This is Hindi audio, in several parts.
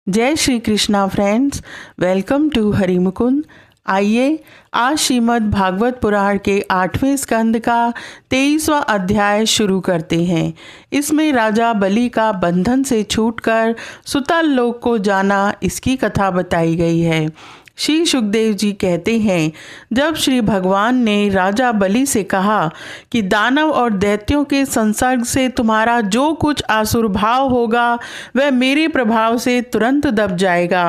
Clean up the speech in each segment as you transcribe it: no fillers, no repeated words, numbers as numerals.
जय Shri Krishna friends, welcome to Hari Mukund. आइए आज श्रीमद् भागवत पुराण के 8वें स्कंद का 23वां अध्याय शुरू करते हैं। इसमें राजा बलि का बंधन से छूटकर सुतल लोक को जाना, इसकी कथा बताई गई है। श्री सुखदेव जी कहते हैं, जब श्री भगवान ने राजा बलि से कहा कि दानव और दैत्यों के संसर्ग से तुम्हारा जो कुछ आसुर भाव होगा वह मेरे प्रभाव से तुरंत दब जाएगा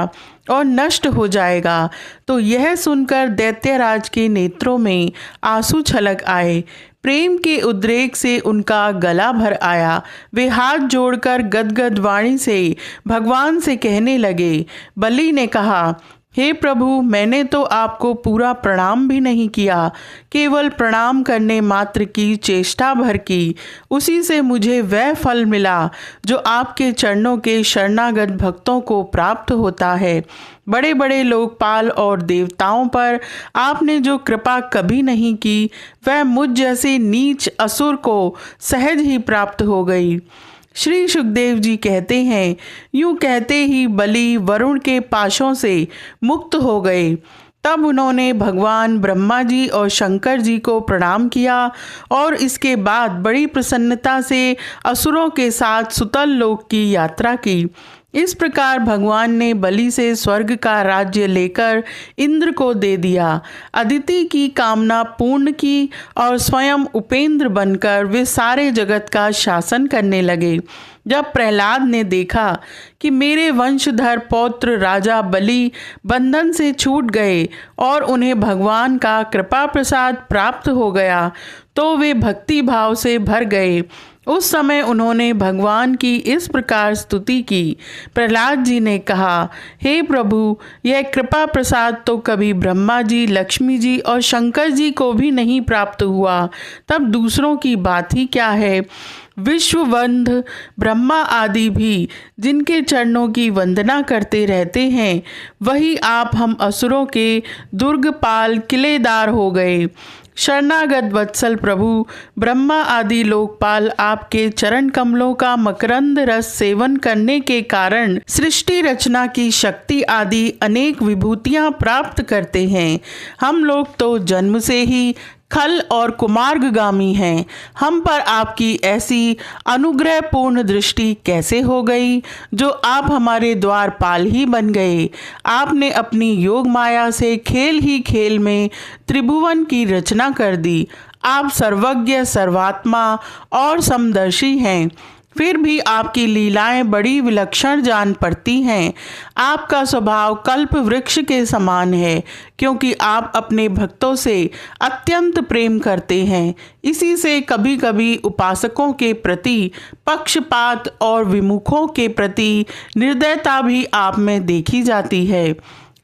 और नष्ट हो जाएगा, तो यह सुनकर दैत्यराज के नेत्रों में आंसू छलक आए। प्रेम के उद्रेक से उनका गला भर आया। वे हाथ जोड़कर गदगद वाणी से भगवान से कहने लगे। बलि ने कहा, हे प्रभु, मैंने तो आपको पूरा प्रणाम भी नहीं किया, केवल प्रणाम करने मात्र की चेष्टा भर की। उसी से मुझे वह फल मिला जो आपके चरणों के शरणागत भक्तों को प्राप्त होता है। बड़े बड़े लोकपाल और देवताओं पर आपने जो कृपा कभी नहीं की, वह मुझ जैसे नीच असुर को सहज ही प्राप्त हो गई। श्री सुखदेव जी कहते हैं, यूं कहते ही बलि वरुण के पाशों से मुक्त हो गए। तब उन्होंने भगवान ब्रह्मा जी और शंकर जी को प्रणाम किया और इसके बाद बड़ी प्रसन्नता से असुरों के साथ सुतल लोक की यात्रा की। इस प्रकार भगवान ने बलि से स्वर्ग का राज्य लेकर इंद्र को दे दिया, अदिति की कामना पूर्ण की और स्वयं उपेंद्र बनकर वे सारे जगत का शासन करने लगे। जब प्रहलाद ने देखा कि मेरे वंशधर पौत्र राजा बलि बंधन से छूट गए और उन्हें भगवान का कृपा प्रसाद प्राप्त हो गया, तो वे भक्ति भाव से भर गए। उस समय उन्होंने भगवान की इस प्रकार स्तुति की। प्रहलाद जी ने कहा, हे प्रभु, यह कृपा प्रसाद तो कभी ब्रह्मा जी, लक्ष्मी जी और शंकर जी को भी नहीं प्राप्त हुआ, तब दूसरों की बात ही क्या है। विश्ववंद ब्रह्मा आदि भी जिनके चरणों की वंदना करते रहते हैं, वही आप हम असुरों के दुर्गपाल किलेदार हो गए। शरणागत वत्सल प्रभु ब्रह्मा आदि लोकपाल आपके चरण कमलों का मकरंद रस सेवन करने के कारण सृष्टि रचना की शक्ति आदि अनेक विभूतियां प्राप्त करते हैं। हम लोग तो जन्म से ही खल और कुमार्गगामी हैं। हम पर आपकी ऐसी अनुग्रह पूर्ण दृष्टि कैसे हो गई, जो आप हमारे द्वारपाल ही बन गए। आपने अपनी योग माया से खेल ही खेल में त्रिभुवन की रचना कर दी। आप सर्वज्ञ, सर्वात्मा और समदर्शी हैं, फिर भी आपकी लीलाएं बड़ी विलक्षण जान पड़ती हैं। आपका स्वभाव कल्प वृक्ष के समान है, क्योंकि आप अपने भक्तों से अत्यंत प्रेम करते हैं। इसी से कभी कभी उपासकों के प्रति पक्षपात और विमुखों के प्रति निर्दयता भी आप में देखी जाती है।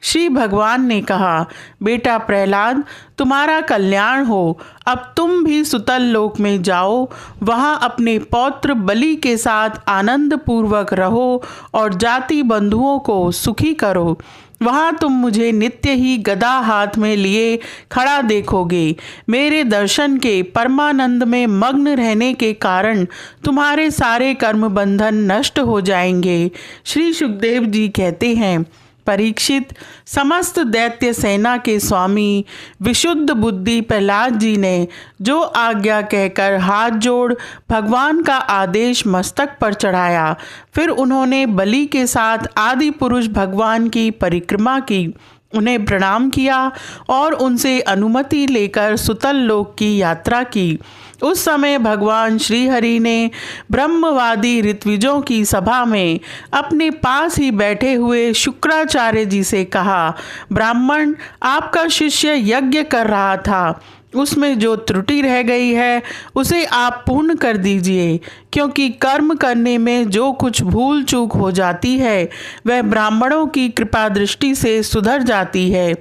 श्री भगवान ने कहा, बेटा प्रहलाद, तुम्हारा कल्याण हो। अब तुम भी सुतल लोक में जाओ, वहाँ अपने पौत्र बलि के साथ आनंद पूर्वक रहो और जाति बंधुओं को सुखी करो। वहाँ तुम मुझे नित्य ही गदा हाथ में लिए खड़ा देखोगे। मेरे दर्शन के परमानंद में मग्न रहने के कारण तुम्हारे सारे कर्म बंधन नष्ट हो जाएंगे। श्री सुखदेव जी कहते हैं, परीक्षित, समस्त दैत्य सेना के स्वामी विशुद्ध बुद्धि प्रहलाद जी ने जो आज्ञा कहकर हाथ जोड़ भगवान का आदेश मस्तक पर चढ़ाया, फिर उन्होंने बलि के साथ आदि पुरुष भगवान की परिक्रमा की, उन्हें प्रणाम किया और उनसे अनुमति लेकर सुतल लोक की यात्रा की। उस समय भगवान श्री हरि ने ब्रह्मवादी ऋत्विजों की सभा में अपने पास ही बैठे हुए शुक्राचार्य जी से कहा, ब्राह्मण, आपका शिष्य यज्ञ कर रहा था, उसमें जो त्रुटि रह गई है उसे आप पूर्ण कर दीजिए, क्योंकि कर्म करने में जो कुछ भूल चूक हो जाती है वह ब्राह्मणों की कृपा दृष्टि से सुधर जाती है।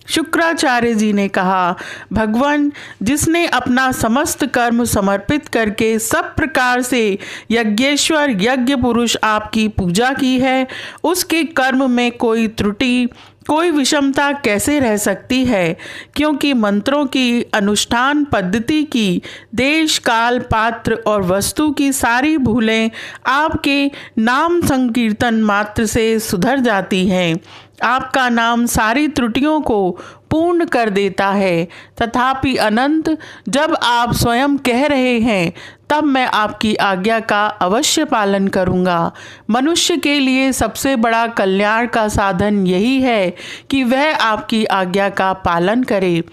शुक्राचार्य जी ने कहा, भगवान, जिसने अपना समस्त कर्म समर्पित करके सब प्रकार से यज्ञेश्वर यज्ञ पुरुष आपकी पूजा की है, उसके कर्म में कोई त्रुटि, कोई विषमता कैसे रह सकती है, क्योंकि मंत्रों की अनुष्ठान पद्धति की, देश काल पात्र और वस्तु की सारी भूलें आपके नाम संकीर्तन मात्र से सुधर जाती हैं। आपका नाम सारी त्रुटियों को पूर्ण कर देता है। तथापि अनंत, जब आप स्वयं कह रहे हैं तब मैं आपकी आज्ञा का अवश्य पालन करूंगा। मनुष्य के लिए सबसे बड़ा कल्याण का साधन यही है कि वह आपकी आज्ञा का पालन करे।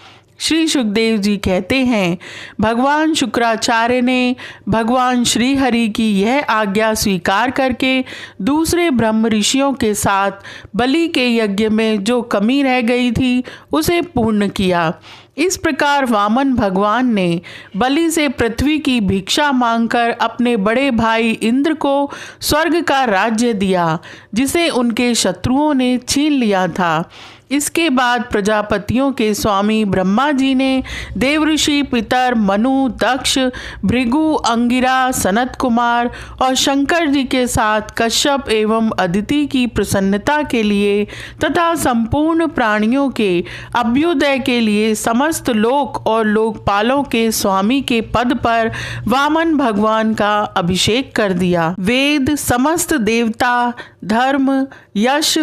श्री सुखदेव जी कहते हैं, भगवान शुक्राचार्य ने भगवान श्री हरि की यह आज्ञा स्वीकार करके दूसरे ब्रह्म ऋषियों के साथ बलि के यज्ञ में जो कमी रह गई थी उसे पूर्ण किया। इस प्रकार वामन भगवान ने बलि से पृथ्वी की भिक्षा मांगकर अपने बड़े भाई इंद्र को स्वर्ग का राज्य दिया, जिसे उनके शत्रुओं ने छीन लिया था। इसके बाद प्रजापतियों के स्वामी ब्रह्मा जी ने देवऋषि पितर मनु, दक्ष, भृगु, अंगिरा, सनत कुमार और शंकर जी के साथ कश्यप एवं अदिति की प्रसन्नता के लिए तथा संपूर्ण प्राणियों के अभ्युदय के लिए समस्त लोक और लोकपालों के स्वामी के पद पर वामन भगवान का अभिषेक कर दिया। वेद, समस्त देवता, धर्म, यश,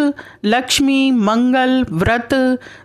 लक्ष्मी, मंगल, व्रत,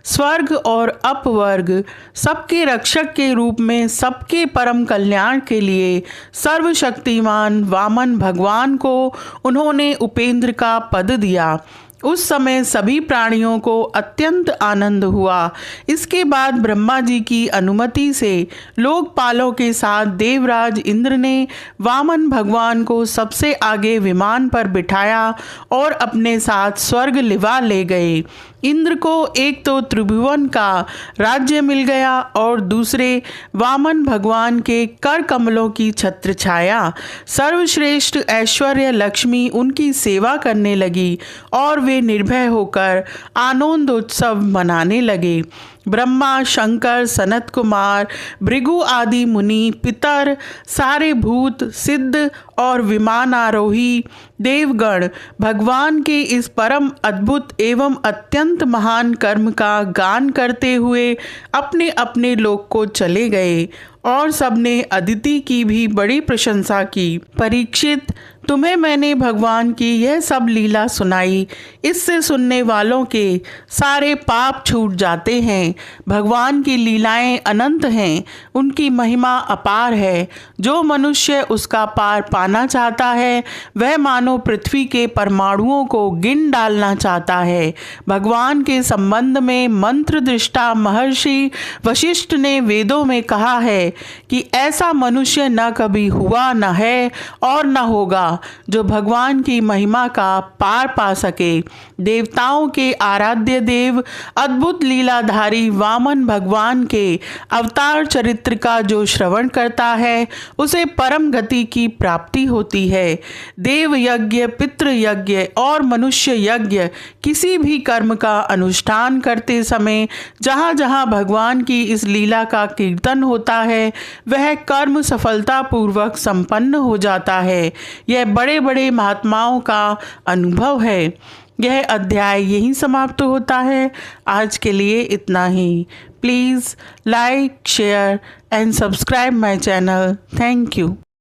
स्वर्ग और अपवर्ग सबके रक्षक के रूप में सबके परम कल्याण के लिए सर्वशक्तिमान वामन भगवान को उन्होंने उपेंद्र का पद दिया। उस समय सभी प्राणियों को अत्यंत आनंद हुआ। इसके बाद ब्रह्मा जी की अनुमति से लोकपालों के साथ देवराज इंद्र ने वामन भगवान को सबसे आगे विमान पर बिठाया और अपने साथ स्वर्ग लिवा ले गए। इंद्र को एक तो त्रिभुवन का राज्य मिल गया और दूसरे वामन भगवान के कर कमलों की छत्र छाया। सर्वश्रेष्ठ ऐश्वर्य लक्ष्मी उनकी सेवा करने लगी और वे निर्भय होकर आनंदोत्सव मनाने लगे। ब्रह्मा, शंकर, सनत कुमार, भृगु आदि मुनि, पितर, सारे भूत, सिद्ध और विमानारोही देवगण भगवान के इस परम अद्भुत एवं अत्यंत महान कर्म का गान करते हुए अपने अपने लोक को चले गए और सबने अदिति की भी बड़ी प्रशंसा की। परीक्षित, तुम्हें मैंने भगवान की यह सब लीला सुनाई, इससे सुनने वालों के सारे पाप छूट जाते हैं। भगवान की लीलाएं अनंत हैं, उनकी महिमा अपार है। जो मनुष्य उसका पार पाना चाहता है वह मानो पृथ्वी के परमाणुओं को गिन डालना चाहता है। भगवान के संबंध में मंत्र दृष्टा महर्षि वशिष्ठ ने वेदों में कहा है कि ऐसा मनुष्य न कभी हुआ, न है और न होगा जो भगवान की महिमा का पार पा सके। देवताओं के आराध्य देव अद्भुत लीलाधारी वामन भगवान के अवतार चरित्र का जो श्रवण करता है उसे परम गति की प्राप्ति होती है। देव यज्ञ, पितृ यज्ञ और मनुष्य यज्ञ किसी भी कर्म का अनुष्ठान करते समय जहाँ जहाँ भगवान की इस लीला का कीर्तन होता है वह कर्म सफलतापूर्वक संपन्न हो जाता है। यह बड़े बड़े महात्माओं का अनुभव है। यह अध्याय यहीं समाप्त होता है। आज के लिए इतना ही। Please like, share and subscribe my channel. Thank you.